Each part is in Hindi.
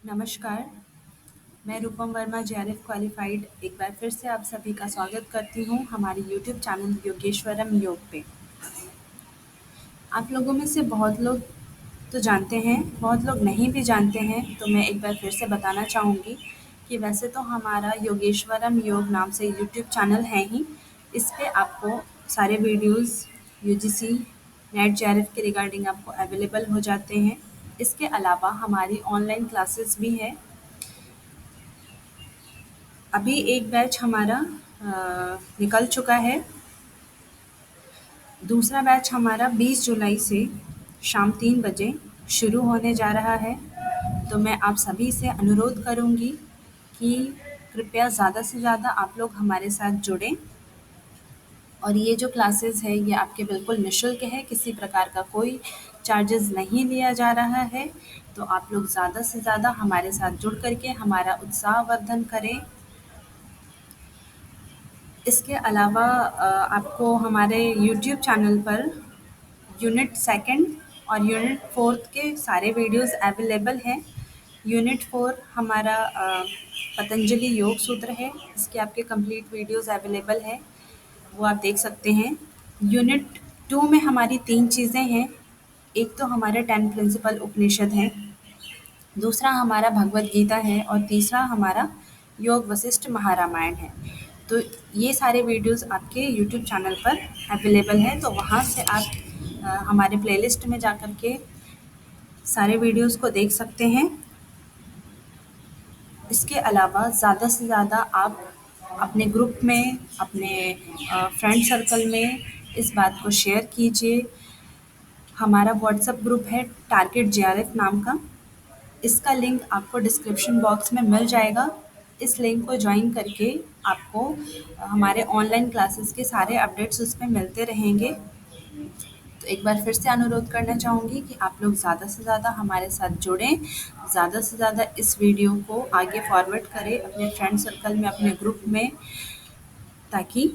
नमस्कार, मैं रूपम वर्मा जेआरएफ क्वालिफाइड एक बार फिर से आप सभी का स्वागत करती हूँ हमारे यूट्यूब चैनल योगेश्वरम योग पे। आप लोगों में से बहुत लोग तो जानते हैं, बहुत लोग नहीं भी जानते हैं, तो मैं एक बार फिर से बताना चाहूँगी कि वैसे तो हमारा योगेश्वरम योग नाम से यूट्यूब चैनल है ही। इस पे आपको सारे वीडियोज़ यूजीसी, नेट जेआरएफ के रिगार्डिंग आपको अवेलेबल हो जाते हैं। इसके अलावा हमारी ऑनलाइन क्लासेस भी है। अभी एक बैच हमारा निकल चुका है। दूसरा बैच हमारा 20 जुलाई से शाम 3 बजे शुरू होने जा रहा है। तो मैं आप सभी से अनुरोध करूँगी कि कृपया ज़्यादा से ज़्यादा आप लोग हमारे साथ जुड़ें। और ये जो क्लासेस है ये आपके बिल्कुल निःशुल्क है, किसी प्रकार का कोई चार्जेस नहीं लिया जा रहा है। तो आप लोग ज़्यादा से ज़्यादा हमारे साथ जुड़ कर के हमारा उत्साहवर्धन करें। इसके अलावा आपको हमारे YouTube channel per unit second और यूनिट फोर्थ के सारे वीडियोस अवेलेबल हैं। यूनिट 4 हमारा पतंजलि योग सूत्र है, इसके आपके कंप्लीट वीडियोस अवेलेबल है, वो आप देख सकते हैं। यूनिट 2 में हमारी 3 चीज़ें हैं। एक तो हमारे 10 प्रिंसिपल उपनिषद हैं, दूसरा हमारा भगवद गीता है और तीसरा हमारा योग वशिष्ठ महारामायण है। तो ये सारे वीडियोस आपके यूट्यूब चैनल पर अवेलेबल हैं, तो वहाँ से आप हमारे प्लेलिस्ट में जा कर के सारे वीडियोस को देख सकते हैं। इसके अलावा ज़्यादा से ज़्यादा आप अपने ग्रुप में, अपने फ्रेंड सर्कल में इस बात को शेयर कीजिए। हमारा व्हाट्सएप ग्रुप है टारगेट जेआरएफ नाम का। इसका लिंक आपको डिस्क्रिप्शन बॉक्स में मिल जाएगा। इस लिंक को जॉइन करके आपको हमारे ऑनलाइन क्लासेस के सारे अपडेट्स उसमें मिलते रहेंगे। तो एक बार फिर से अनुरोध करना चाहूँगी कि आप लोग ज़्यादा से ज़्यादा हमारे साथ जुड़ें, ज़्यादा से ज़्यादा इस वीडियो को आगे फॉरवर्ड करें अपने फ्रेंड सर्कल में, अपने ग्रुप में, ताकि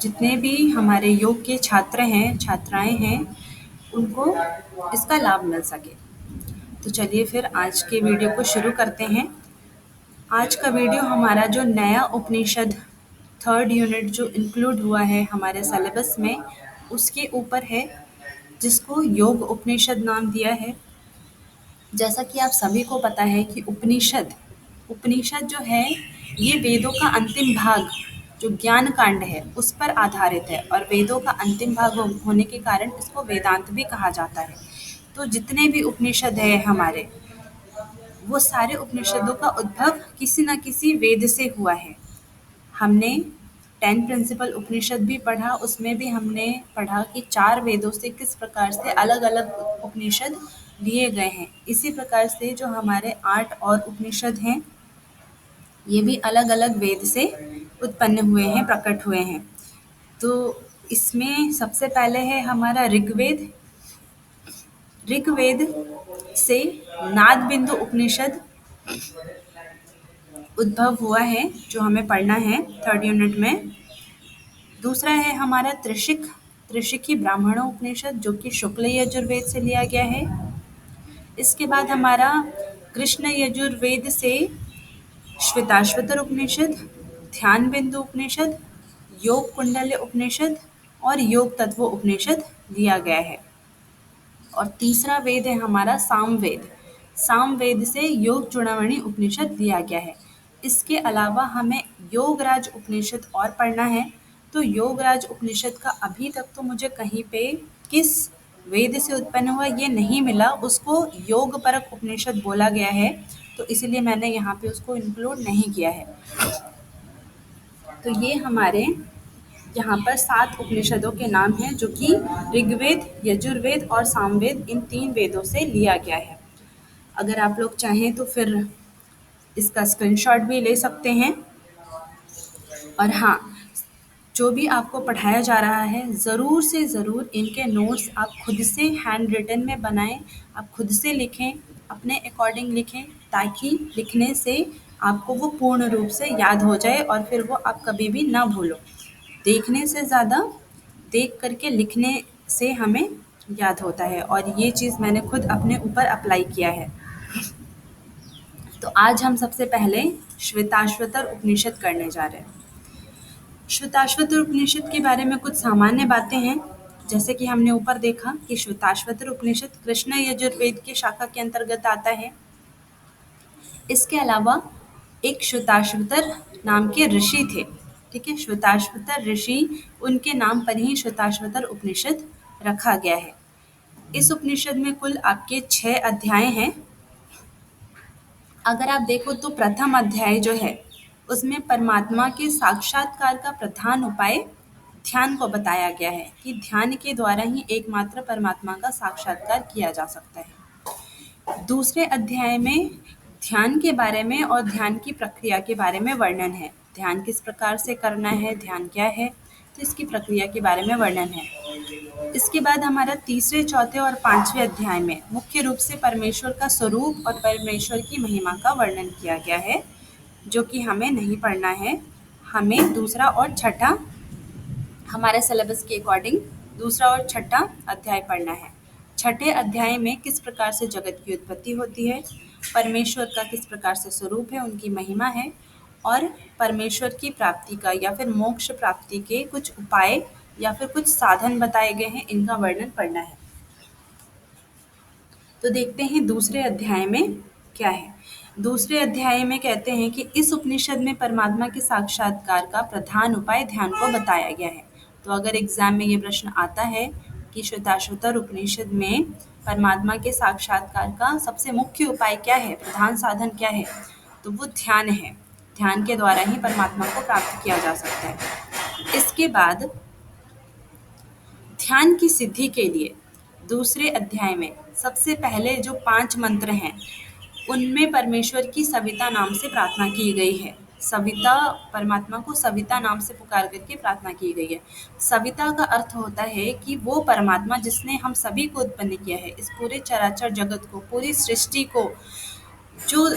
जितने भी हमारे योग के छात्र हैं, छात्राएँ हैं, उनको इसका लाभ मिल सके। तो चलिए फिर आज के वीडियो को शुरू करते हैं। आज का वीडियो हमारा जो नया उपनिषद थर्ड यूनिट जो इंक्लूड हुआ है हमारे सिलेबस में, उसके ऊपर है, जिसको योग उपनिषद नाम दिया है। जैसा कि आप सभी को पता है कि उपनिषद उपनिषद जो है ये वेदों का अंतिम भाग, जो ज्ञान कांड है उस पर आधारित है, और वेदों का अंतिम भाग होने के कारण इसको वेदांत भी कहा जाता है। तो जितने भी उपनिषद है हमारे, वो सारे उपनिषदों का उद्भव किसी न किसी वेद से हुआ है। हमने 10 प्रिंसिपल उपनिषद भी पढ़ा, उसमें भी हमने पढ़ा कि 4 वेदों से किस प्रकार से अलग-अलग उपनिषद लिए गए हैं। इसी प्रकार से जो हमारे 8 और उपनिषद हैं, ये भी अलग-अलग वेद से उत्पन्न हुए हैं, प्रकट हुए हैं। तो इसमें सबसे पहले है हमारा ऋग्वेद। ऋग्वेद से नादबिंदु उपनिषद उद्भव हुआ है, जो हमें पढ़ना है थर्ड यूनिट में। दूसरा है हमारा त्रिशिक त्रिशिकी ब्राह्मणों उपनिषद, जो कि शुक्ल यजुर्वेद से लिया गया है। इसके बाद हमारा कृष्ण यजुर्वेद से श्वेताश्वतर उपनिषद, ध्यान बिंदु उपनिषद, योग कुंडल्य उपनिषद और योग तत्व उपनिषद लिया गया है। और तीसरा वेद है हमारा सामवेद। सामवेद से योग चूड़ामणि उपनिषद लिया गया है। इसके अलावा हमें योगराज उपनिषद और पढ़ना है। तो योगराज उपनिषद का अभी तक तो मुझे कहीं पे किस वेद से उत्पन्न हुआ ये नहीं मिला, उसको योग परक उपनिषद बोला गया है, तो इसीलिए मैंने यहाँ पे उसको इंक्लूड नहीं किया है। तो ये हमारे यहाँ पर 7 उपनिषदों के नाम हैं, जो कि ऋग्वेद, यजुर्वेद और सामवेद, इन 3 वेदों से लिया गया है। अगर आप लोग चाहें तो फिर इसका स्क्रीनशॉट भी ले सकते हैं। और हाँ, जो भी आपको पढ़ाया जा रहा है, ज़रूर से ज़रूर इनके नोट्स आप खुद से हैंड रिटन में बनाएं, आप खुद से लिखें, अपने अकॉर्डिंग लिखें, ताकि लिखने से आपको वो पूर्ण रूप से याद हो जाए और फिर वो आप कभी भी ना भूलो। देखने से ज़्यादा देख करके लिखने से हमें याद होता है, और ये चीज़ मैंने खुद अपने ऊपर अप्लाई किया है। तो आज हम सबसे पहले श्वेताश्वतर उपनिषद करने जा रहे हैं। श्वेताश्वतर उपनिषद के बारे में कुछ सामान्य बातें हैं। जैसे कि हमने ऊपर देखा कि श्वेताश्वतर उपनिषद कृष्ण यजुर्वेद के शाखा के अंतर्गत आता है। इसके अलावा एक श्वेताश्वतर नाम के ऋषि थे, ठीक है। श्वेताश्वतर ऋषि, उनके नाम पर ही श्वेताश्वतर उपनिषद रखा गया है। इस उपनिषद में कुल आपके 6 अध्याय हैं। अगर आप देखो तो प्रथम अध्याय जो है उसमें परमात्मा के साक्षात्कार का प्रधान उपाय ध्यान को बताया गया है कि ध्यान के द्वारा ही एकमात्र परमात्मा का साक्षात्कार किया जा सकता है। दूसरे अध्याय में ध्यान के बारे में और ध्यान की प्रक्रिया के बारे में वर्णन है। ध्यान किस प्रकार से करना है, ध्यान क्या है, तो इसकी प्रक्रिया के बारे में वर्णन है। इसके बाद हमारा तीसरे, चौथे और 5वें अध्याय में मुख्य रूप से परमेश्वर का स्वरूप और परमेश्वर की महिमा का वर्णन किया गया है, जो कि हमें नहीं पढ़ना है। हमें दूसरा और छठा, हमारे सिलेबस के अकॉर्डिंग दूसरा और छठा अध्याय पढ़ना है। छठे अध्याय में किस प्रकार से जगत की उत्पत्ति होती है, परमेश्वर का किस प्रकार से स्वरूप है, उनकी महिमा है, और परमेश्वर की प्राप्ति का या फिर मोक्ष प्राप्ति के कुछ उपाय या फिर कुछ साधन बताए गए हैं, इनका वर्णन पढ़ना है। तो देखते हैं दूसरे अध्याय में क्या है। दूसरे अध्याय में कहते हैं कि इस उपनिषद में परमात्मा के साक्षात्कार का प्रधान उपाय ध्यान को बताया गया है। तो अगर एग्जाम में ये प्रश्न आता है कि श्वेताश्वतर उपनिषद में परमात्मा के साक्षात्कार का सबसे मुख्य उपाय क्या है, प्रधान साधन क्या है, तो वो ध्यान है। ध्यान के द्वारा ही परमात्मा को प्राप्त किया जा सकता है। इसके बाद ध्यान की सिद्धि के लिए दूसरे अध्याय में सबसे पहले जो 5 मंत्र हैं उनमें परमेश्वर की सविता नाम से प्रार्थना की गई है। सविता, परमात्मा को सविता नाम से पुकार करके प्रार्थना की गई है। सविता का अर्थ होता है कि वो परमात्मा जिसने हम सभी को उत्पन्न किया है, इस पूरे चराचर जगत को, पूरी सृष्टि को, जो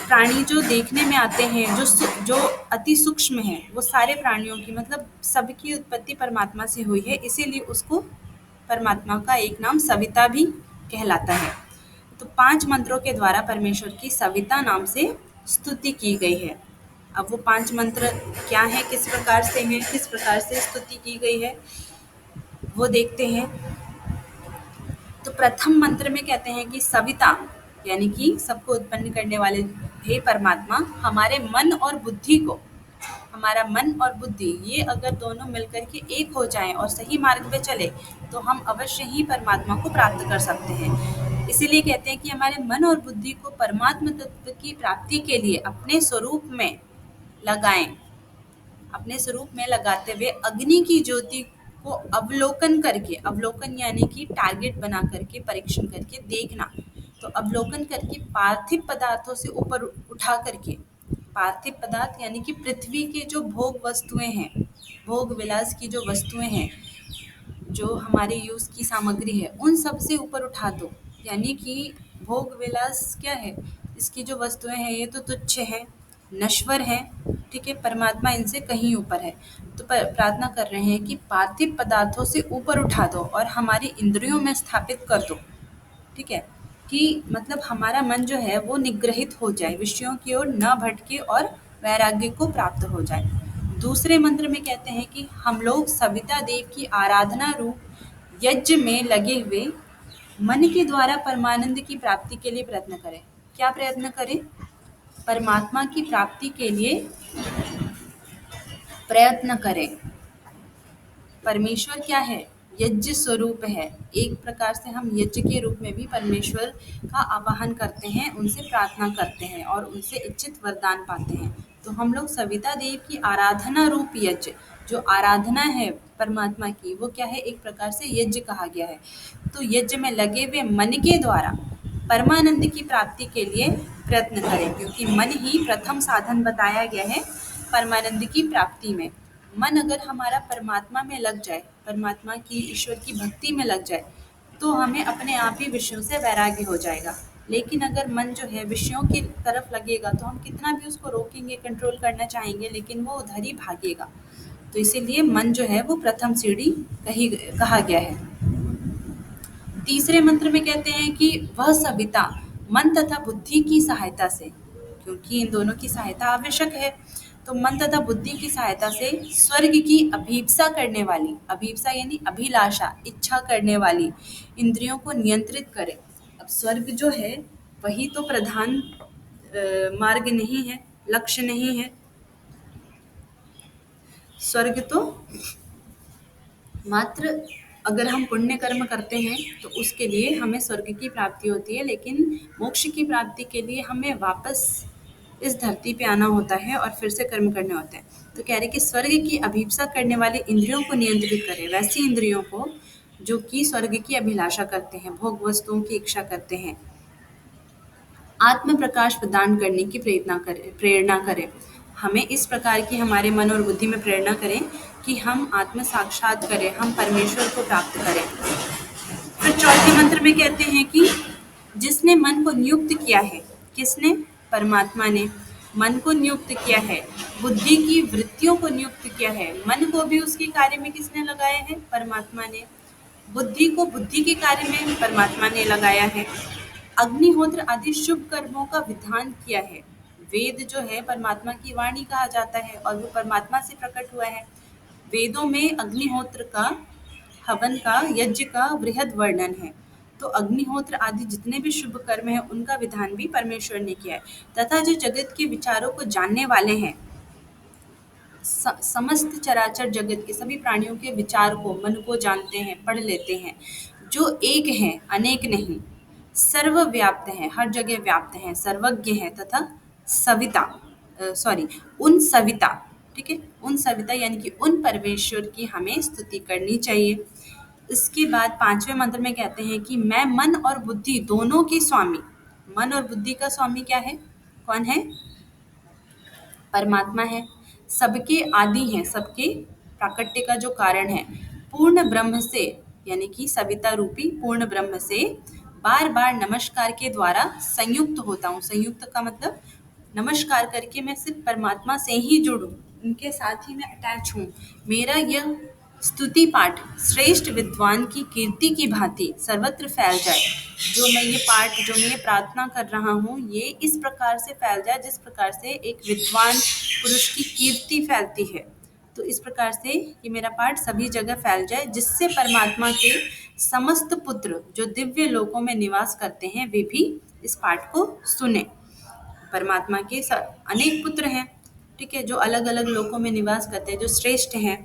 प्राणी जो देखने में आते हैं, जो अति सूक्ष्म हैं, वो सारे प्राणियों की, मतलब सबकी उत्पत्ति परमात्मा से हुई है, इसीलिए उसको परमात्मा का एक नाम सविता भी कहलाता है। तो 5 मंत्रों के द्वारा परमेश्वर की सविता नाम से स्तुति की गई है। अब वो 5 मंत्र क्या है, किस प्रकार से हैं, किस प्रकार से स्तुति की गई है, वो देखते हैं। तो प्रथम मंत्र में कहते हैं कि सविता यानी कि सबको उत्पन्न करने वाले हे परमात्मा, हमारे मन और बुद्धि को, हमारा मन और बुद्धि ये अगर दोनों मिलकर के एक हो जाएं और सही मार्ग पे चले तो हम अवश्य ही परमात्मा को प्राप्त कर सकते हैं। इसीलिए कहते हैं कि हमारे मन और बुद्धि को परमात्मा तत्व की प्राप्ति के लिए अपने स्वरूप में लगाएं। अपने स्वरूप में लगाते हुए अग्नि की ज्योति को अवलोकन करके, अवलोकन यानी कि टारगेट बना करके, परीक्षण करके देखना, तो अवलोकन करके पार्थिव पदार्थों से ऊपर उठा करके, पार्थिव पदार्थ यानी कि पृथ्वी के जो भोग वस्तुएं हैं, भोग विलास की जो वस्तुएं हैं, जो हमारे यूज की सामग्री है, उन सब से ऊपर उठा दो। यानी कि भोग विलास क्या है, इसकी जो वस्तुएं हैं ये तो तुच्छ हैं, नश्वर हैं, ठीक है, परमात्मा इनसे कहीं ऊपर है। तो प्रार्थना कर रहे हैं कि पार्थिव पदार्थों से ऊपर उठा दो और हमारी इंद्रियों में स्थापित कर दो, ठीक है, कि मतलब हमारा मन जो है वो निग्रहित हो जाए, विषयों की ओर न भटके और वैराग्य को प्राप्त हो जाए। दूसरे मंत्र में कहते हैं कि हम लोग सविता देव की आराधना रूप यज्ञ में लगे हुए मन के द्वारा परमानंद की प्राप्ति के लिए प्रयत्न करें। क्या प्रयत्न करें? परमात्मा की प्राप्ति के लिए प्रयत्न करें। परमेश्वर क्या है? यज्ञ स्वरूप है। एक प्रकार से हम यज्ञ के रूप में भी परमेश्वर का आवाहन करते हैं, उनसे प्रार्थना करते हैं और उनसे इच्छित वरदान पाते हैं। तो हम लोग सविता देव की आराधना रूप यज्ञ, जो आराधना है परमात्मा की, वो क्या है? एक प्रकार से यज्ञ कहा गया है। तो यज्ञ में लगे हुए मन के द्वारा परमानंद की प्राप्ति के लिए प्रयत्न करें, क्योंकि मन ही प्रथम साधन बताया गया है परमानंद की प्राप्ति में। मन अगर हमारा परमात्मा में लग जाए, परमात्मा की, ईश्वर की भक्ति में लग जाए, तो हमें अपने आप ही विषयों से वैराग्य हो जाएगा। लेकिन अगर मन जो है विषयों की तरफ लगेगा तो हम कितना भी उसको रोकेंगे, कंट्रोल करना चाहेंगे, लेकिन वो उधर ही भागेगा। तो इसीलिए मन जो है वो प्रथम सीढ़ी कहा गया है। तीसरे मंत्र में कहते हैं कि वह सविता मन तथा बुद्धि की सहायता से, क्योंकि इन दोनों की सहायता आवश्यक है। तो मन तथा बुद्धि की सहायता से स्वर्ग की अभीप्सा करने वाली, अभीप्सा यानी अभिलाषा, इच्छा करने वाली इंद्रियों को नियंत्रित करे। अब स्वर्ग जो है वही तो प्रधान मार्ग नहीं है, लक्ष्य नहीं है। स्वर्ग तो मात्र अगर हम पुण्य कर्म करते हैं तो उसके लिए हमें स्वर्ग की प्राप्ति होती है, लेकिन मोक्ष की प्राप्ति के लिए हमें वापस इस धरती पे आना होता है और फिर से कर्म करने होते हैं। तो कह रहे कि स्वर्ग की अभीप्सा करने वाले इंद्रियों को नियंत्रित करें, वैसी इंद्रियों को जो कि स्वर्ग की अभिलाषा करते हैं, भोग वस्तुओं की इच्छा करते हैं। आत्म प्रकाश प्रदान करने की प्रेरणा करें। हमें इस प्रकार की हमारे मन और बुद्धि में प्रेरणा करें कि हम आत्म साक्षात करें, हम परमेश्वर को प्राप्त करें। फिर चौथे मंत्र में कहते हैं कि जिसने मन को नियुक्त किया है, किसने? परमात्मा ने मन को नियुक्त किया है, बुद्धि की वृत्तियों को नियुक्त किया है। मन को भी उसके कार्य में किसने लगाया है? परमात्मा ने। बुद्धि को बुद्धि के कार्य में परमात्मा ने लगाया है। अग्निहोत्र आदि शुभ कर्मों का विधान किया है। वेद जो है परमात्मा की वाणी कहा जाता है और वो परमात्मा से प्रकट हुआ है। वेदों में अग्निहोत्र का, हवन का, यज्ञ का बृहद वर्णन है। तो अग्निहोत्र आदि जितने भी शुभ कर्म हैं उनका विधान भी परमेश्वर ने किया है। तथा जो जगत के विचारों को जानने वाले हैं, समस्त चराचर जगत के सभी प्राणियों के विचार को, मन को जानते हैं, पढ़ लेते हैं, जो एक हैं, अनेक नहीं, सर्वव्याप्त हैं, हर जगह व्याप्त हैं, सर्वज्ञ हैं तथा सविता, उन सविता, ठीक है, उन सविता यानी कि उन परमेश्वर की हमें स्तुति करनी चाहिए। इसके बाद पांचवें मंत्र में कहते हैं कि मैं मन और बुद्धि दोनों की स्वामी। मन और बुद्धि का स्वामी क्या है? कौन है? परमात्मा है। सबके आदि हैं, सबके प्राकट्य का जो कारण है। पूर्ण ब्रह्म से यानी कि सविता रूपी पूर्ण ब्रह्म से बार बार नमस्कार के द्वारा संयुक्त होता हूँ। संयुक्त का मतलब नमस्कार करके मैं सिर्फ परमात्मा से ही जुड़ूं, उनके साथ ही मैं अटैच हूँ। मेरा यह स्तुति पाठ श्रेष्ठ विद्वान की कीर्ति की भांति सर्वत्र फैल जाए। जो मैं ये पाठ, जो मैं ये प्रार्थना कर रहा हूँ, ये इस प्रकार से फैल जाए जिस प्रकार से एक विद्वान पुरुष की कीर्ति फैलती है। तो इस प्रकार से ये मेरा पाठ सभी जगह फैल जाए, जिससे परमात्मा के समस्त पुत्र जो दिव्य लोकों में निवास करते हैं वे भी इस पाठ को सुने। परमात्मा के अनेक पुत्र हैं, ठीक है, जो अलग अलग लोकों में निवास करते हैं, जो श्रेष्ठ हैं,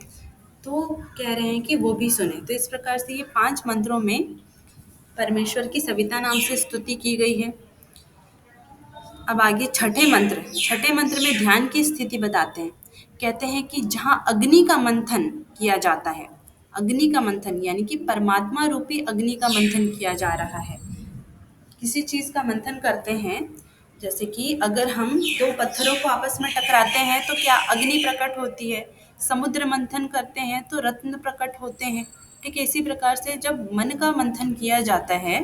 तो कह रहे हैं कि वो भी सुने। तो इस प्रकार से ये 5 मंत्रों में परमेश्वर की सविता नाम से स्तुति की गई है। अब आगे छठे मंत्र में ध्यान की स्थिति बताते हैं। कहते हैं कि जहाँ अग्नि का मंथन किया जाता है, अग्नि का मंथन यानी कि परमात्मा रूपी अग्नि का मंथन किया जा रहा है। किसी चीज का मंथन करते हैं, जैसे कि अगर हम दो पत्थरों को आपस में टकराते हैं तो क्या अग्नि प्रकट होती है। समुद्र मंथन करते हैं तो रत्न प्रकट होते हैं। ठीक है, इसी प्रकार से जब मन का मंथन किया जाता है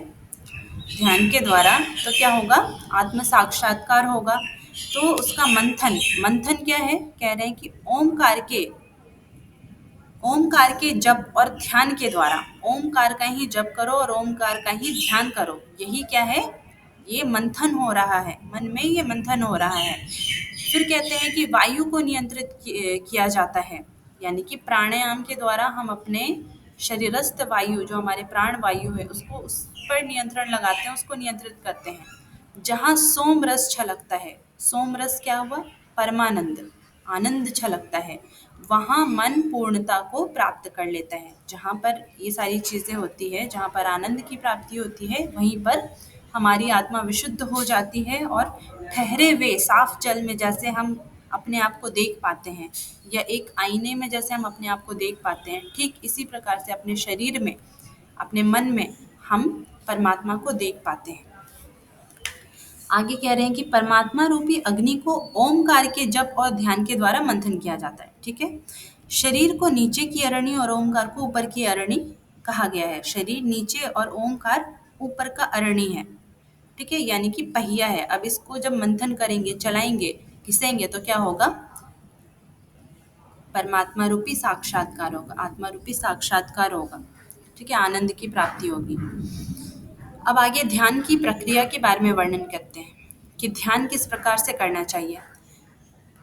ध्यान के द्वारा तो क्या होगा? आत्म साक्षात्कार होगा। तो उसका मंथन, मंथन क्या है? कह रहे हैं कि ओमकार के जप और ध्यान के द्वारा, ओमकार का ही जप करो और ओमकार का ही ध्यान करो। यही क्या है? ये मंथन हो रहा है, मन में ये मंथन हो रहा है। फिर कहते हैं कि वायु को नियंत्रित किया जाता है, यानी कि प्राणायाम के द्वारा हम अपने शरीरस्थ वायु, जो हमारे प्राण वायु है, उसको उस पर नियंत्रण लगाते हैं, उसको नियंत्रित करते हैं। जहाँ सोम रस छलकता है, सोम रस क्या हुआ? परमानंद, आनंद छलकता है, वहाँ मन पूर्णता को प्राप्त कर लेता है। जहाँ पर ये सारी चीज़ें होती है, जहाँ पर आनंद की प्राप्ति होती है, वहीं पर हमारी आत्मा विशुद्ध हो जाती है और ठहरे हुए साफ जल में जैसे हम अपने आप को देख पाते हैं, या एक आईने में जैसे हम अपने आप को देख पाते हैं, ठीक इसी प्रकार से अपने शरीर में, अपने मन में हम परमात्मा को देख पाते हैं। आगे कह रहे हैं कि परमात्मा रूपी अग्नि को ओमकार के जप और ध्यान के द्वारा मंथन किया जाता है। ठीक है, शरीर को नीचे की अरणी और ओमकार को ऊपर की अरणी कहा गया है। शरीर नीचे और ओमकार ऊपर का अरणी है। ठीक है, यानी कि पहिया है। अब इसको जब मंथन करेंगे, चलाएंगे, घिसेंगे तो क्या होगा? परमात्मा रूपी साक्षात्कार होगा, आत्मा रूपी साक्षात्कार होगा। ठीक है, आनंद की प्राप्ति होगी। अब आगे ध्यान की प्रक्रिया के बारे में वर्णन करते हैं। कि ध्यान किस प्रकार से करना चाहिए।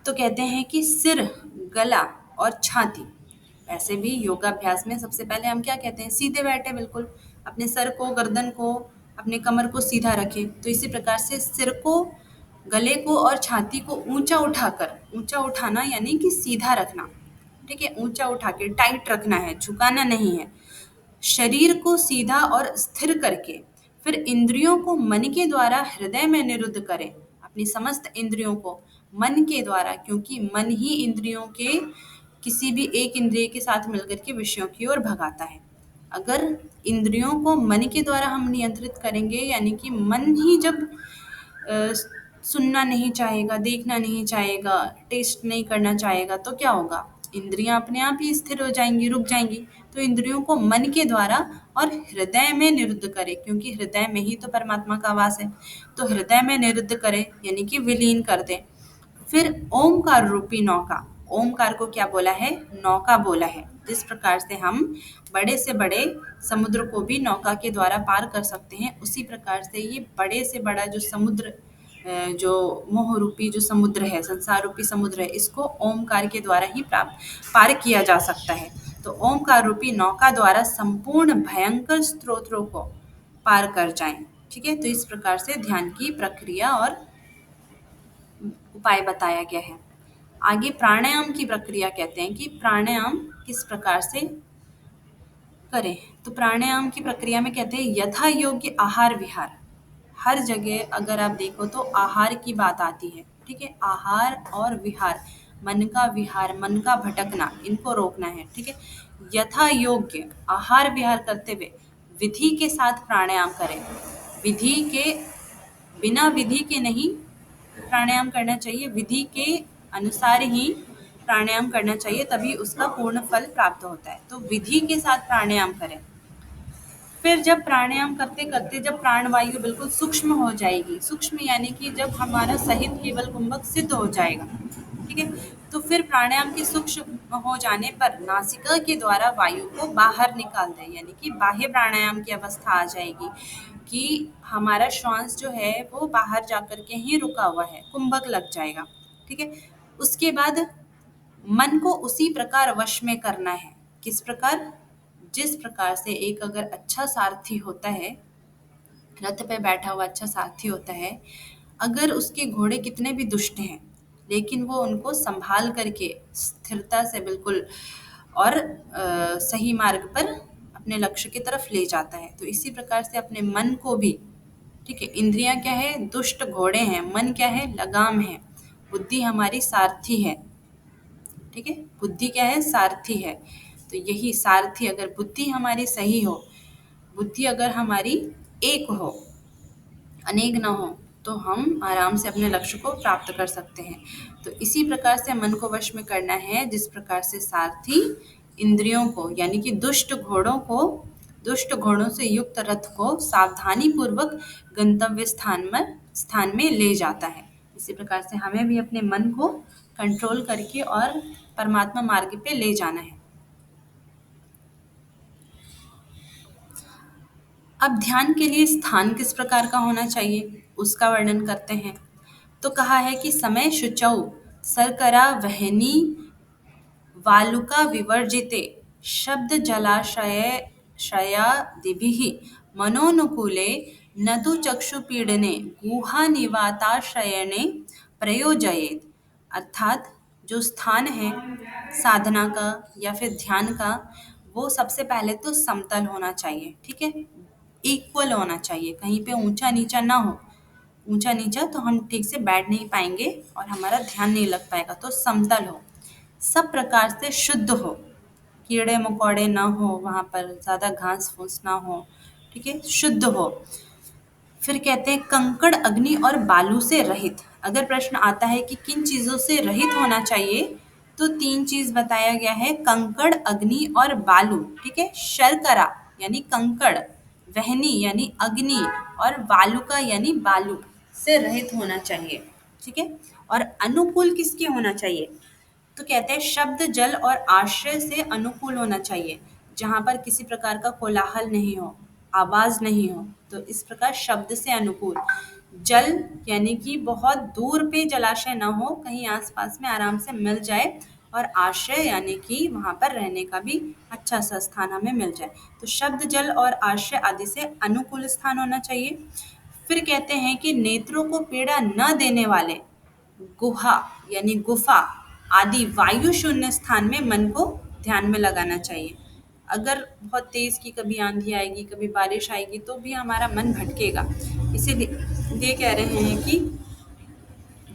तो कहते हैं कि सिर, गला और छाती। ऐसे भी योगाभ्यास में सबसे पहले हम क्या कहते हैं, सीधे बैठे बिल्कुल, अपने सर को, गर्दन को, अपने कमर को सीधा रखें। तो इसी प्रकार से सिर को, गले को और छाती को ऊंचा उठाकर, ऊंचा उठाना यानी कि सीधा रखना, ठीक है, ऊंचा उठा के टाइट रखना है, झुकाना नहीं है। शरीर को सीधा और स्थिर करके फिर इंद्रियों को मन के द्वारा हृदय में निरुद्ध करें। अपनी समस्त इंद्रियों को मन के द्वारा, क्योंकि मन ही इंद्रियों के किसी भी एक इंद्रिय के साथ मिलकर के विषयों की ओर भगाता है। अगर इंद्रियों को मन के द्वारा हम नियंत्रित करेंगे, यानी कि मन ही जब अ, सुनना नहीं चाहेगा, देखना नहीं चाहेगा, टेस्ट नहीं करना चाहेगा, तो क्या होगा, इंद्रियां अपने आप ही स्थिर हो जाएंगी, रुक जाएंगी। तो इंद्रियों को मन के द्वारा और हृदय में निरुद्ध करे, क्योंकि हृदय में ही तो परमात्मा का वास है। तो हृदय में निरुद्ध करे यानी कि विलीन कर दे। फिर ओमकार रूपी नौका, ओमकार को क्या बोला है, नौका बोला है। जिस प्रकार से हम बड़े से बड़े समुद्र को भी नौका के द्वारा पार कर सकते हैं, उसी प्रकार से ये बड़े से बड़ा जो समुद्र, जो मोह रूपी जो समुद्र है, संसार रूपी समुद्र है, इसको ओमकार के द्वारा ही प्राप्त पार किया जा सकता है। तो ओमकार रूपी नौका द्वारा संपूर्ण भयंकर स्त्रोत्रों को पार कर जाएं। ठीक है, तो इस प्रकार से ध्यान की प्रक्रिया और उपाय बताया गया है। आगे प्राणायाम की प्रक्रिया कहते हैं कि प्राणायाम किस प्रकार से करें। तो प्राणायाम की प्रक्रिया में कहते हैं यथा योग्य आहार विहार। हर जगह अगर आप देखो तो आहार की बात आती है, ठीक है, आहार और विहार, मन का विहार, मन का भटकना, इनको रोकना है, ठीक है। यथा योग्य आहार विहार करते हुए विधि के साथ प्राणायाम करें। विधि के बिना विधि के नहीं प्राणायाम करना चाहिए, विधि के अनुसार ही प्राणायाम करना चाहिए, तभी उसका पूर्ण फल प्राप्त होता है। तो विधि के साथ प्राणायाम करें। फिर जब प्राणायाम करते करते जब प्राणवायु बिल्कुल सूक्ष्म हो जाएगी, सूक्ष्म यानी कि जब हमारा सहित केवल कुंभक सिद्ध हो जाएगा, ठीक है, तो फिर प्राणायाम के सूक्ष्म हो जाने पर नासिका के द्वारा वायु को बाहर निकाल दें, यानी कि बाह्य प्राणायाम की अवस्था आ जाएगी कि हमारा श्वास जो है वो बाहर जाकर के ही रुका हुआ है, कुंभक लग जाएगा, ठीक है। उसके बाद मन को उसी प्रकार वश में करना है। किस प्रकार, जिस प्रकार से एक अगर अच्छा सारथी होता है, रथ पे बैठा हुआ अच्छा सारथी होता है, अगर उसके घोड़े कितने भी दुष्ट हैं, लेकिन वो उनको संभाल करके स्थिरता से बिल्कुल और सही मार्ग पर अपने लक्ष्य की तरफ ले जाता है। तो इसी प्रकार से अपने मन को भी, ठीक है, इंद्रियां क्या है, दुष्ट घोड़े हैं, मन क्या है, लगाम है, बुद्धि हमारी सारथी है, ठीक है, बुद्धि क्या है, सारथी है। तो यही सारथी, अगर बुद्धि हमारी सही हो, बुद्धि अगर हमारी एक हो, अनेक ना हो, तो हम आराम से अपने लक्ष्य को प्राप्त कर सकते हैं। तो इसी प्रकार से मन को वश में करना है, जिस प्रकार से सारथी इंद्रियों को, यानी कि दुष्ट घोड़ों से युक्त रथ को सावधानी पूर्वक गंतव्य स्थान में ले जाता है। इसी प्रकार से हमें भी अपने मन को कंट्रोल करके और परमात्मा मार्ग पे ले जाना है। अब ध्यान के लिए स्थान किस प्रकार का होना चाहिए, उसका वर्णन करते हैं। तो कहा है कि समय शुचौ सरकरा वहनी वालुका विवर्जिते शब्द जलाशय शयादिभिः मनोनुकूले नदु चक्षुपीडने गुहानिवाताश्रयणे प्रयोजयेत। अर्थात जो स्थान है साधना का या फिर ध्यान का, वो सबसे पहले तो समतल होना चाहिए, ठीक है, इक्वल होना चाहिए, कहीं पे ऊंचा नीचा ना हो। ऊंचा नीचा तो हम ठीक से बैठ नहीं पाएंगे और हमारा ध्यान नहीं लग पाएगा। तो समतल हो, सब प्रकार से शुद्ध हो, कीड़े मकोड़े ना हो, वहाँ पर ज़्यादा घास फूस ना हो, ठीक है, शुद्ध हो। फिर कहते हैं कंकड़ अग्नि और बालू से रहित। अगर प्रश्न आता है कि किन चीज़ों से रहित होना चाहिए, तो 3 चीज़ बताया गया है, कंकड़, अग्नि और बालू, ठीक है। शर्करा यानी कंकड़, वहनी यानी अग्नि और वालुका यानी बालू से रहित होना चाहिए, ठीक है। और अनुकूल किसके होना चाहिए, तो कहते हैं शब्द जल और आश्रय से अनुकूल होना चाहिए, जहाँ पर किसी प्रकार का कोलाहल नहीं हो, आवाज नहीं हो। तो इस प्रकार शब्द से अनुकूल, जल यानी कि बहुत दूर पे जलाशय ना हो, कहीं आसपास में आराम से मिल जाए। और आश्रय यानी कि वहां पर रहने का भी अच्छा सा स्थान हमें मिल जाए। तो शब्द, जल और आश्रय आदि से अनुकूल स्थान होना चाहिए। फिर कहते हैं कि नेत्रों को पीड़ा न देने वाले गुहा यानी गुफा आदि वायु शून्य स्थान में मन को ध्यान में लगाना चाहिए। अगर बहुत तेज की कभी आंधी आएगी, कभी बारिश आएगी, तो भी हमारा मन भटकेगा। इसीलिए ये कह रहे हैं कि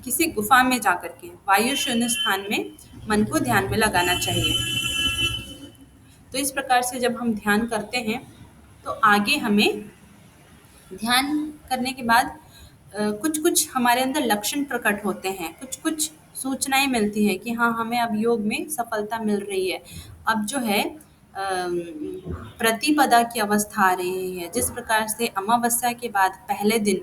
किसी गुफा में जाकर के वायु शून्य स्थान में मन को ध्यान में लगाना चाहिए। तो इस प्रकार से जब हम ध्यान करते हैं तो आगे हमें ध्यान करने के बाद कुछ कुछ हमारे अंदर लक्षण प्रकट होते हैं, कुछ कुछ सूचनाएं मिलती है कि हाँ, हमें अब योग में सफलता मिल रही है। अब जो है प्रतिपदा की अवस्था आ रही है। जिस प्रकार से अमावस्या के बाद पहले दिन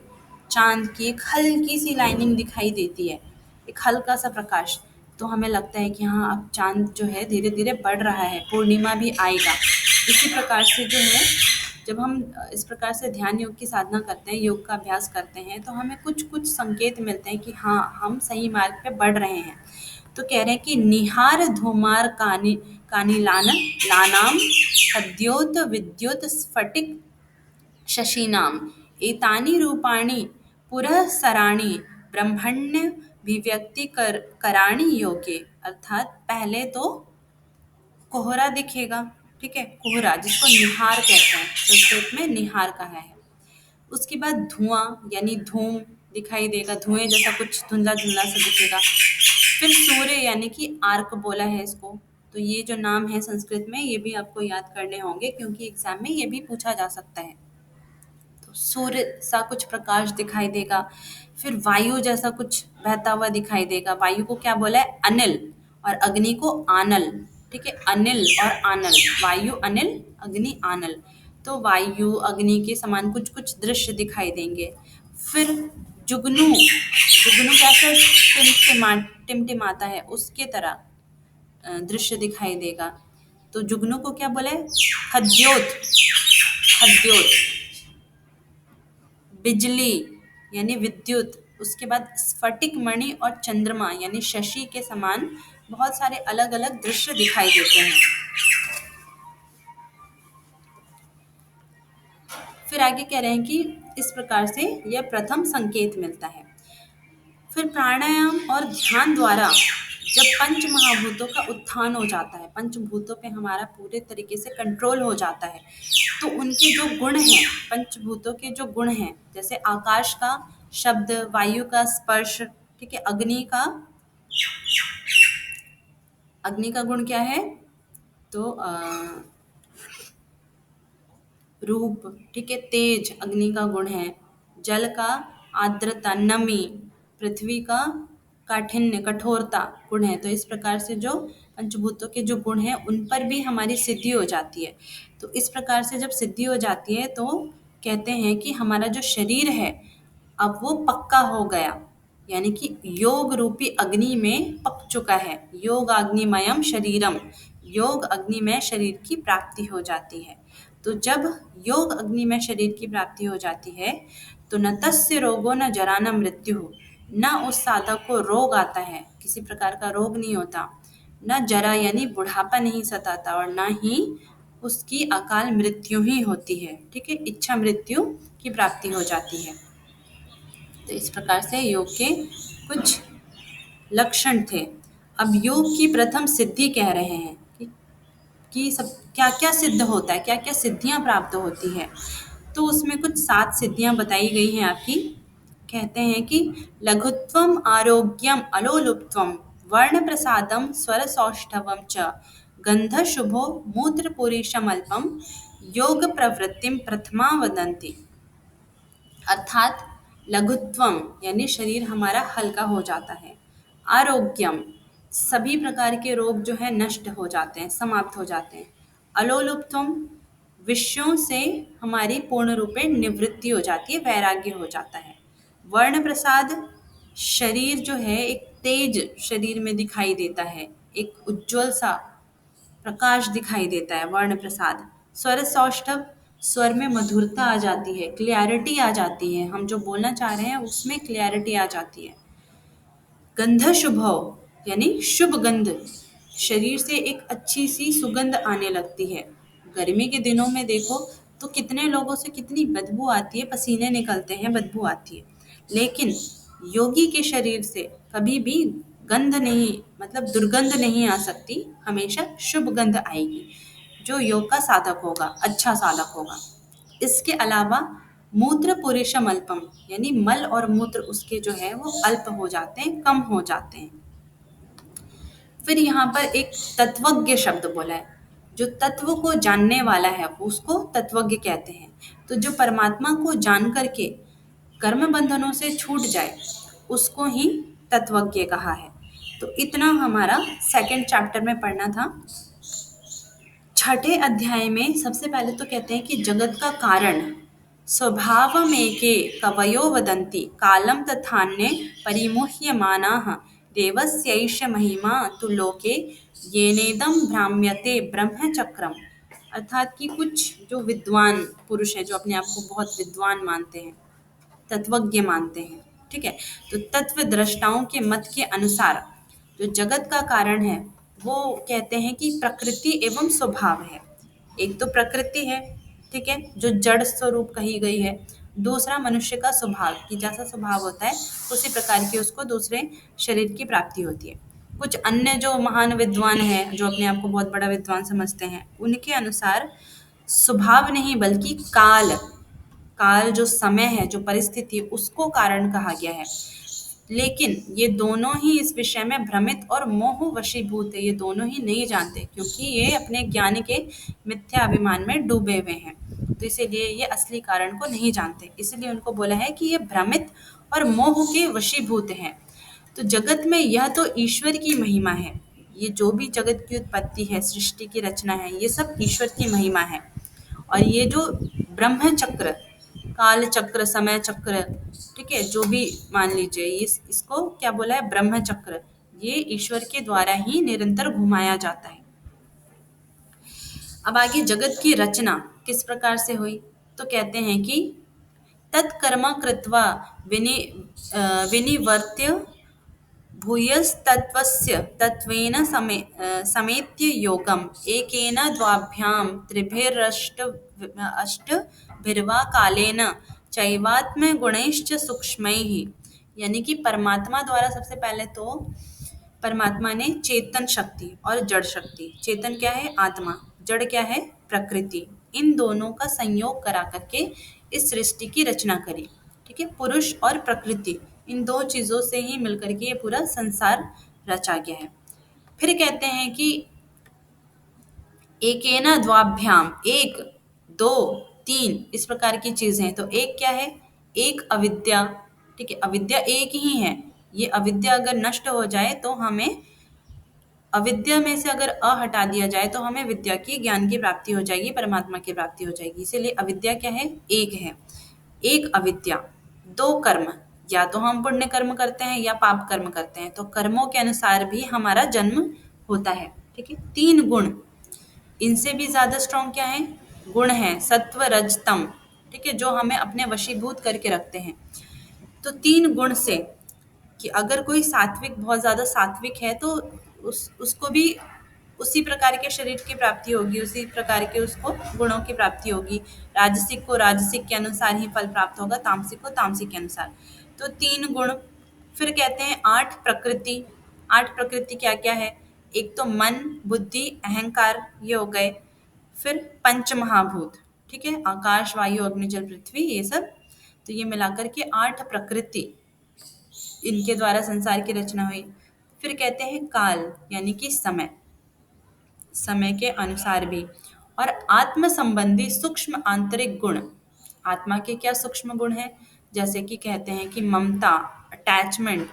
चांद की एक हल्की सी लाइनिंग दिखाई देती है, एक हल्का सा प्रकाश, तो हमें लगता है कि हाँ, अब चांद जो है धीरे धीरे बढ़ रहा है, पूर्णिमा भी आएगा। इसी प्रकार से जो है, जब हम इस प्रकार से ध्यान योग की साधना करते हैं, योग का अभ्यास करते हैं, तो हमें कुछ कुछ संकेत मिलते हैं कि हाँ, हम सही मार्ग पे बढ़ रहे हैं। तो कह रहे हैं कि निहार धूमार कानी लानाम हद्योत विद्युत स्फटिक शशीनाम एतानि रूपाणि पुरः सराणि ब्रह्मण्य विव्यक्ति कराणि योगे। अर्थात पहले तो कोहरा दिखेगा, ठीक है, कोहरा जिसको निहार कहते हैं, संस्कृत में निहार कहा है। उसके बाद धुआं यानी धूम दिखाई देगा, धुएं जैसा कुछ धुंधला धुंधला सा दिखेगा। फिर सूर्य यानी कि आर्क बोला है इसको। तो ये जो नाम है संस्कृत में, ये भी आपको याद करने होंगे क्योंकि एग्जाम में ये भी पूछा जा सकता है। तो सूर्य सा कुछ प्रकाश दिखाई देगा। फिर वायु जैसा कुछ बहता हुआ दिखाई देगा। वायु को क्या बोला है? अनिल। और अग्नि को आनल। ठीक है, अनिल और आनल, वायु अनिल, अग्नि आनल। तो वायु अग्नि के समान कुछ कुछ दृश्य दिखाई देंगे। फिर जुगनू, जुगनू कैसे टिमटिमाता है उसके तरह दृश्य दिखाई देगा। तो जुगनू को क्या बोले? हद्योत। हद्योत बिजली यानी विद्युत। उसके बाद स्फटिक मणि और चंद्रमा यानी शशि के समान बहुत सारे अलग अलग दृश्य दिखाई देते हैं। फिर आगे कह रहे हैं कि इस प्रकार से यह प्रथम संकेत मिलता है। फिर प्राणायाम और ध्यान द्वारा जब पंच महाभूतों का उत्थान हो जाता है, पंचभूतों पे हमारा पूरे तरीके से कंट्रोल हो जाता है, तो उनके जो गुण हैं, पंचभूतों के जो गुण हैं, जैसे आकाश का शब्द, वायु का स्पर्श, ठीक है, अग्नि का गुण क्या है? तो रूप, ठीक है, तेज अग्नि का गुण है। जल का आर्द्रता, नमी। पृथ्वी का काठिन्य, कठोरता गुण है। तो इस प्रकार से जो पंचभूतों के जो गुण हैं उन पर भी हमारी सिद्धि हो जाती है। तो इस प्रकार से जब सिद्धि हो जाती है तो कहते हैं कि हमारा जो शरीर है अब वो पक्का हो गया, यानी कि योग रूपी अग्नि में पक चुका है। योग अग्निमयम शरीरम, योग अग्निमय शरीर की प्राप्ति हो जाती है। तो जब योग अग्निमय शरीर की प्राप्ति हो जाती है तो न तस्य रोगो न जरा न मृत्यु, न उस साधक को रोग आता है, किसी प्रकार का रोग नहीं होता, न जरा यानी बुढ़ापा नहीं सताता, और न ही उसकी अकाल मृत्यु ही होती है। ठीक है, इच्छा मृत्यु की प्राप्ति हो जाती है। तो इस प्रकार से योग के कुछ लक्षण थे। अब योग की प्रथम सिद्धि कह रहे हैं कि सब क्या क्या सिद्ध होता है, क्या क्या सिद्धियां प्राप्त होती है। तो उसमें कुछ 7 सिद्धियां बताई गई हैं आपकी। कहते हैं कि लघुत्वम आरोग्यम अलोलुप्त्वम वर्ण प्रसादम स्वर सौष्ठवम च गंध शुभो मूत्र पुरीशमल्पम योग प्रवृत्तिम प्रथमा वदंती। अर्थात लघुत्वम यानी शरीर हमारा हल्का हो जाता है। आरोग्यम, सभी प्रकार के रोग जो है नष्ट हो जाते हैं, समाप्त हो जाते हैं। अलोलुप्तम, विषयों से हमारी पूर्ण रूपे निवृत्ति हो जाती है, वैराग्य हो जाता है। वर्ण प्रसाद, शरीर जो है एक तेज शरीर में दिखाई देता है, एक उज्जवल सा प्रकाश दिखाई देता है, वर्ण प्रसाद। स्वर सौष्ठव, स्वर में मधुरता आ जाती है, क्लैरिटी आ जाती है, हम जो बोलना चाह रहे हैं उसमें क्लैरिटी आ जाती है। गंध शुभौ यानी शुभ गंध, शरीर से एक अच्छी सी सुगंध आने लगती है। गर्मी के दिनों में देखो तो कितने लोगों से कितनी बदबू आती है, पसीने निकलते हैं, बदबू आती है, लेकिन योगी के शरीर से कभी भी गंध नहीं, मतलब दुर्गंध नहीं आ सकती, हमेशा शुभ गंध आएगी। जो योग का साधक होगा, अच्छा साधक होगा। इसके अलावा मूत्र पुरुषम अल्पम, यानी मल और मूत्र उसके जो है वो अल्प हो जाते हैं, कम हो जाते हैं। फिर यहाँ पर एक तत्वज्ञ शब्द बोला है। जो तत्व को जानने वाला है उसको तत्वज्ञ कहते हैं। तो जो परमात्मा को जान करके कर्म बंधनों से छूट जाए उसको ही तत्वज्ञ कहा है। तो इतना हमारा सेकंड चैप्टर में पढ़ना था। छठे अध्याय में सबसे पहले तो कहते हैं कि जगत का कारण स्वभावमेके कवयो वदन्ति कालं तथान्ये परिमुह्यमानाः देवस्यैष महिमा तु लोके येनेदं भ्राम्यते ब्रह्मचक्रम। अर्थात कि कुछ जो विद्वान पुरुष हैं, जो अपने आप को बहुत विद्वान मानते हैं, तत्वज्ञ मानते हैं, ठीक है, तो तत्व दृष्टाओं के मत के अनुसार जो जगत का कारण है वो कहते हैं कि प्रकृति एवं स्वभाव है। एक तो प्रकृति है, ठीक है, जो जड़ स्वरूप कही गई है। दूसरा मनुष्य का स्वभाव, कि जैसा स्वभाव होता है उसी प्रकार की उसको दूसरे शरीर की प्राप्ति होती है। कुछ अन्य जो महान विद्वान हैं, जो अपने आप को बहुत बड़ा विद्वान समझते हैं, उनके अनुसार स्वभाव नहीं बल्कि काल, काल जो समय है, जो परिस्थिति, उसको कारण कहा गया है। लेकिन ये दोनों ही इस विषय में भ्रमित और मोह वशीभूत है। ये दोनों ही नहीं जानते, क्योंकि ये अपने ज्ञान के मिथ्या अभिमान में डूबे हुए हैं। तो इसीलिए ये असली कारण को नहीं जानते, इसलिए उनको बोला है कि ये भ्रमित और मोह के वशीभूत हैं। तो जगत में यह तो ईश्वर की महिमा है। ये जो भी जगत की उत्पत्ति है, सृष्टि की रचना है, ये सब ईश्वर की महिमा है। और ये जो ब्रह्म चक्र, काल चक्र, समय चक्र, ठीक है, जो भी मान लीजिए, इसको क्या बोला है, ब्रह्म चक्र, ये ईश्वर के द्वारा ही निरंतर घुमाया जाता है। अब आगे जगत की रचना किस प्रकार से हुई, तो कहते हैं कि तत्कर्म कृत्वा विनिवर्त्य भूयस्तत्त्वस्य तत्त्वेन समेत्य योगम् एकेन द्वाभ्यां अष्टभिर्वा कालेन चैवात्मगुणैश्च सूक्ष्मैः। यानी कि परमात्मा द्वारा सबसे पहले तो परमात्मा ने चेतन शक्ति और जड़ शक्ति, चेतन क्या है, आत्मा, जड़ क्या है, प्रकृति, इन दोनों का संयोग करा करके इस सृष्टि की रचना करी। ठीक है, पुरुष और प्रकृति, इन दो चीजों से ही मिलकर के ये पूरा संसार रचा गया है। फिर कहते हैं कि एकेना द्वाभ्याम, एक, दो, तीन, इस प्रकार की चीजें हैं। तो एक क्या है, एक अविद्या, ठीक है, अविद्या एक ही है। ये अविद्या अगर नष्ट हो जाए तो हमें, अविद्या में से अगर अ हटा दिया जाए तो हमें विद्या की, ज्ञान की प्राप्ति हो जाएगी, परमात्मा की प्राप्ति हो जाएगी। इसीलिए अविद्या क्या है, एक है। एक अविद्या, दो कर्म, या तो हम पुण्य कर्म करते हैं या पाप कर्म करते हैं, तो कर्मों के अनुसार भी हमारा जन्म होता है। ठीक है, तीन गुण, इनसे भी ज्यादा स्ट्रॉन्ग क्या है, गुण है, सत्व रज तम, ठीक है, जो हमें अपने वशीभूत करके रखते हैं। तो तीन गुण से, कि अगर कोई सात्विक, बहुत ज्यादा सात्विक है तो उसको भी उसी प्रकार के शरीर की प्राप्ति होगी, उसी प्रकार के उसको गुणों की प्राप्ति होगी। राजसिक को राजसिक के अनुसार ही फल प्राप्त होगा, तामसिक को तामसिक के अनुसार। तो तीन गुण। फिर कहते हैं आठ प्रकृति। आठ प्रकृति क्या क्या है, एक तो मन, बुद्धि, अहंकार, ये हो गए। फिर पंच महाभूत, ठीक है, आकाश, वायु, अग्नि, जल, पृथ्वी, ये सब। तो ये मिलाकर के आठ प्रकृति, इनके द्वारा संसार की रचना हुई। फिर कहते हैं काल, यानी कि समय, समय के अनुसार भी। और आत्म संबंधी सूक्ष्म आंतरिक गुण, आत्मा के क्या सूक्ष्म गुण हैं, जैसे कि कहते हैं कि ममता, अटैचमेंट,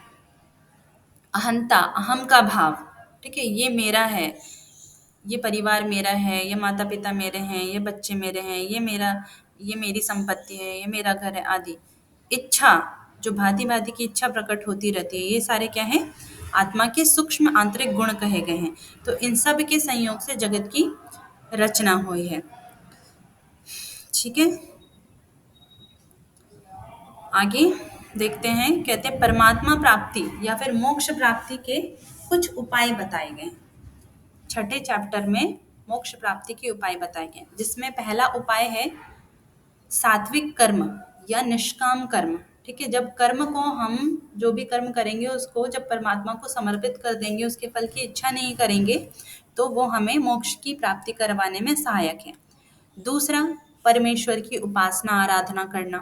अहंता, अहम का भाव, ठीक है, ये मेरा है, ये परिवार मेरा है, ये माता पिता मेरे हैं, ये बच्चे मेरे हैं, ये मेरा, ये मेरी संपत्ति है, ये मेरा घर है, आदि। इच्छा, जो भांति भांति की इच्छा प्रकट होती रहती है, ये सारे क्या हैं, आत्मा के सूक्ष्म आंतरिक गुण कहे गए हैं। तो इन सब के संयोग से जगत की रचना हुई है। ठीक है, आगे देखते हैं। कहते हैं परमात्मा प्राप्ति या फिर मोक्ष प्राप्ति के कुछ उपाय बताए गए। छठे चैप्टर में मोक्ष प्राप्ति के उपाय बताए गए, जिसमें पहला उपाय है सात्विक कर्म या निष्काम कर्म। ठीक है, जब कर्म को हम जो भी कर्म करेंगे उसको जब परमात्मा को समर्पित कर देंगे, उसके फल की इच्छा नहीं करेंगे, तो वो हमें मोक्ष की प्राप्ति करवाने में सहायक है। दूसरा, परमेश्वर की उपासना आराधना करना।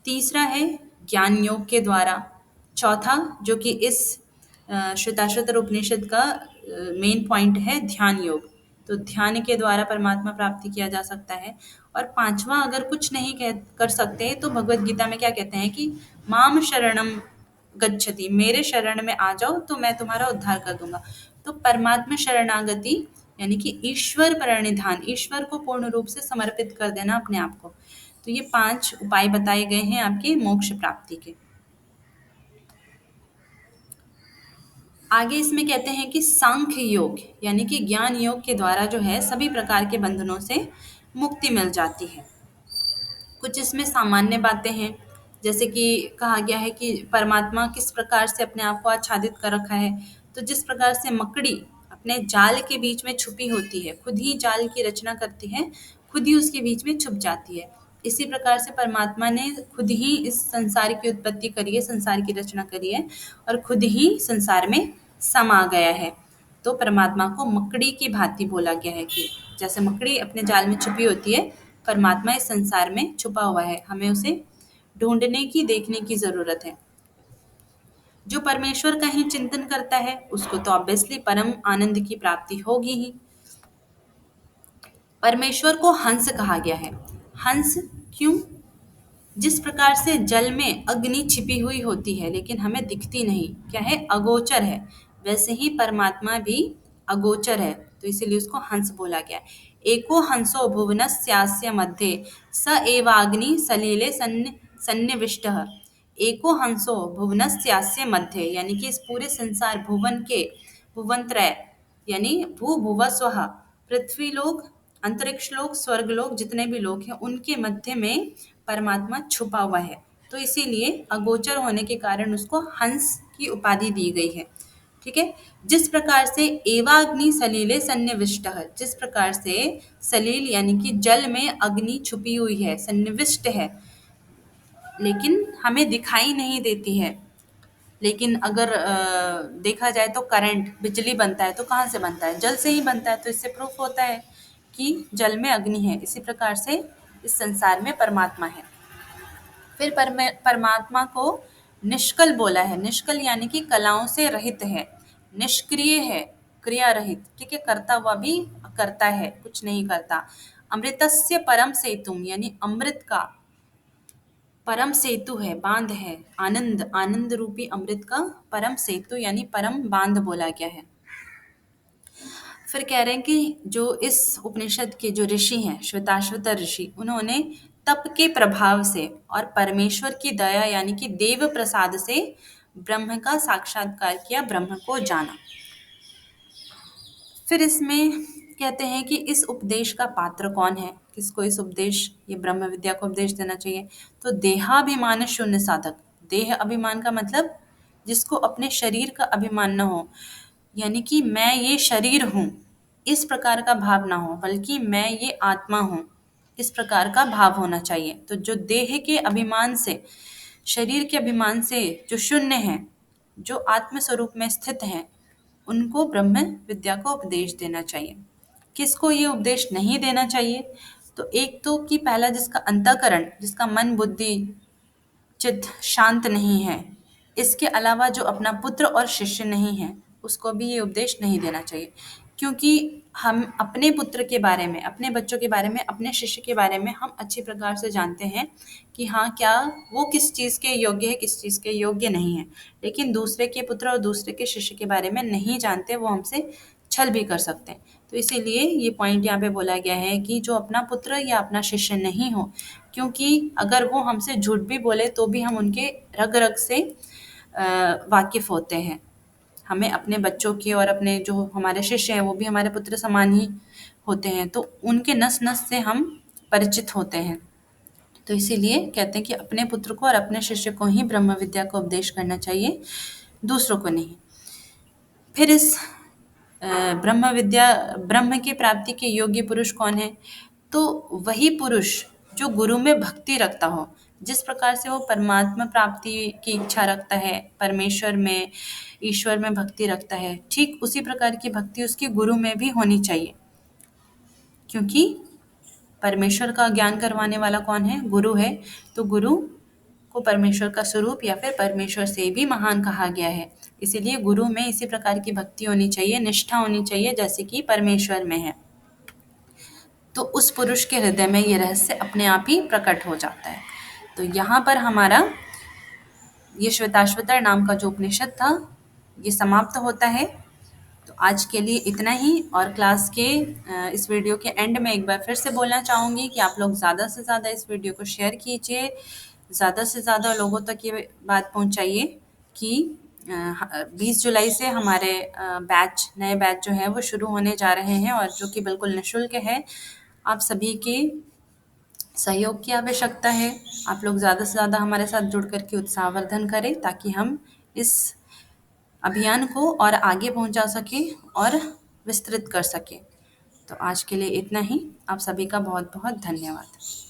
तीसरा है ज्ञान योग के द्वारा। चौथा, जो कि इस श्वेताश्वतर उपनिषद का मेन पॉइंट है, ध्यान योग। तो ध्यान के द्वारा परमात्मा प्राप्ति किया जा सकता है। और पांचवा, अगर कुछ नहीं कर सकते तो भगवत गीता में क्या कहते हैं कि माम शरणम गच्छति, मेरे शरण में आ जाओ तो मैं तुम्हारा उद्धार कर दूंगा। तो परमात्मा शरणागति यानी कि ईश्वर प्रणिधान, ईश्वर को पूर्ण रूप से समर्पित कर देना अपने आप को। तो ये 5 उपाय बताए गए हैं आपके मोक्ष प्राप्ति के। आगे इसमें कहते हैं कि सांख्य योग यानी कि ज्ञान योग के द्वारा जो है सभी प्रकार के बंधनों से मुक्ति मिल जाती है। कुछ इसमें सामान्य बातें हैं, जैसे कि कहा गया है कि परमात्मा किस प्रकार से अपने आप को आच्छादित कर रखा है। तो जिस प्रकार से मकड़ी अपने जाल के बीच में छुपी होती है, खुद ही जाल की रचना करती है, खुद ही उसके बीच में छुप जाती है, इसी प्रकार से परमात्मा ने खुद ही इस संसार की उत्पत्ति करी है, संसार की रचना करी है और खुद ही संसार में समा गया है। तो परमात्मा को मकड़ी की भांति बोला गया है कि जैसे मकड़ी अपने जाल में छुपी होती है, परमात्मा इस संसार में छुपा हुआ है, हमें उसे ढूंढने की, देखने की जरूरत है। जो परमेश्वर का ही चिंतन करता है उसको तो ऑब्वियसली परम आनंद की प्राप्ति होगी ही। परमेश्वर को हंस कहा गया है। हंस क्यों? जिस प्रकार से जल में अग्नि छिपी हुई होती है लेकिन हमें दिखती नहीं, क्या है, अगोचर है, वैसे ही परमात्मा भी अगोचर है, तो इसीलिए उसको हंस बोला गया है। एको हंसो भुवनस्यास्य मध्ये स एवाग्नि सलीले सन्निविष्टः। एको हंसो भुवनस्यास्य मध्य, यानी कि इस पूरे संसार भुवन के, भुवनत्रय यानी भू भुव स्वः, पृथ्वी लोक, अंतरिक्ष लोक, स्वर्ग लोक, जितने भी लोक हैं उनके मध्य में परमात्मा छुपा हुआ है। तो इसीलिए अगोचर होने के कारण उसको हंस की उपाधि दी गई है। ठीक है, जिस प्रकार से एवाग्नि सलीले सन्निविष्टः, जिस प्रकार से सलील यानी कि जल में अग्नि छुपी हुई है, सन्निविष्ट है, लेकिन हमें दिखाई नहीं देती है। लेकिन अगर देखा जाए तो करंट, बिजली बनता है तो कहाँ से बनता है? जल से ही बनता है। तो इससे प्रूफ होता है कि जल में अग्नि है। इसी प्रकार से इस संसार में परमात्मा है। फिर परमात्मा को निष्कल बोला है। निष्कल यानी कि कलाओं से रहित है, निष्क्रिय है, क्रिया रहित। ठीक है, करता हुआ भी करता है, कुछ नहीं करता। अमृतस्य परम सेतुम, यानी अमृत का परम सेतु है, बांध है। आनंद, आनंद रूपी अमृत का परम सेतु यानी परम बांध बोला गया है। फिर कह रहे हैं कि जो इस उपनिषद के जो ऋषि हैं, श्वेताश्वतर ऋषि, उन्होंने तप के प्रभाव से और परमेश्वर की दया यानी कि देव प्रसाद से ब्रह्म का साक्षात्कार किया, ब्रह्म को जाना। फिर इसमें कहते हैं कि इस उपदेश का पात्र कौन है, किसको इस उपदेश, ये ब्रह्म विद्या को उपदेश देना चाहिए। तो देहाभिमान शून्य साधक। देह अभिमान का मतलब जिसको अपने शरीर का अभिमान न हो, यानी कि मैं ये शरीर हूँ, इस प्रकार का भाव ना हो, बल्कि मैं ये आत्मा हूँ, इस प्रकार का भाव होना चाहिए। तो जो देह के अभिमान से, शरीर के अभिमान से जो शून्य है, जो आत्म स्वरूप में स्थित हैं, उनको ब्रह्म विद्या को उपदेश देना चाहिए। किसको ये उपदेश नहीं देना चाहिए? तो एक तो कि पहला, जिसका अंतःकरण, जिसका मन बुद्धि चित्त शांत नहीं है, इसके अलावा जो अपना पुत्र और शिष्य नहीं है, उसको भी ये उपदेश नहीं देना चाहिए। क्योंकि हम अपने पुत्र के बारे में, अपने बच्चों के बारे में, अपने शिष्य के बारे में हम अच्छी प्रकार से जानते हैं कि हाँ, क्या वो किस चीज़ के योग्य है, किस चीज़ के योग्य नहीं है। लेकिन दूसरे के पुत्र और दूसरे के शिष्य के बारे में नहीं जानते, वो हमसे छल भी कर सकते हैं। तो इसीलिए ये पॉइंट यहाँ पे बोला गया है कि जो अपना पुत्र या अपना शिष्य नहीं हो, क्योंकि अगर वो हमसे झूठ भी बोले तो भी हम उनके रग रग से वाकिफ होते हैं। हमें अपने बच्चों की और अपने जो हमारे शिष्य हैं वो भी हमारे पुत्र समान ही होते हैं, तो उनके नस नस से हम परिचित होते हैं। तो इसीलिए कहते हैं कि अपने पुत्र को और अपने शिष्य को ही ब्रह्म विद्या का उपदेश करना चाहिए, दूसरों को नहीं। फिर इस ब्रह्म की प्राप्ति के योग्य पुरुष कौन है? तो वही पुरुष जो गुरु में भक्ति रखता हो। जिस प्रकार से वो परमात्मा प्राप्ति की इच्छा रखता है, परमेश्वर में, ईश्वर में भक्ति रखता है, ठीक उसी प्रकार की भक्ति उसके गुरु में भी होनी चाहिए। क्योंकि परमेश्वर का ज्ञान करवाने वाला कौन है? गुरु है। तो गुरु को परमेश्वर का स्वरूप या फिर परमेश्वर से भी महान कहा गया है। इसीलिए गुरु में इसी प्रकार की भक्ति होनी चाहिए, निष्ठा होनी चाहिए, जैसे कि परमेश्वर में है। तो उस पुरुष के हृदय में ये रहस्य अपने आप ही प्रकट हो जाता है। तो यहाँ पर हमारा ये श्वेताश्वतर नाम का जो उपनिषद था, ये समाप्त होता है। तो आज के लिए इतना ही। और क्लास के इस वीडियो के एंड में एक बार फिर से बोलना चाहूँगी कि आप लोग ज़्यादा से ज़्यादा इस वीडियो को शेयर कीजिए, ज़्यादा से ज़्यादा लोगों तक ये बात पहुँचाइए कि 20 जुलाई से हमारे नए बैच जो है वो शुरू होने जा रहे हैं, और जो कि बिल्कुल निःशुल्क है। आप सभी के सहयोग की आवश्यकता है। आप लोग ज़्यादा से ज़्यादा हमारे साथ जुड़ कर के उत्साहवर्धन करें, ताकि हम इस अभियान को और आगे पहुंचा सकें और विस्तृत कर सकें। तो आज के लिए इतना ही। आप सभी का बहुत बहुत धन्यवाद।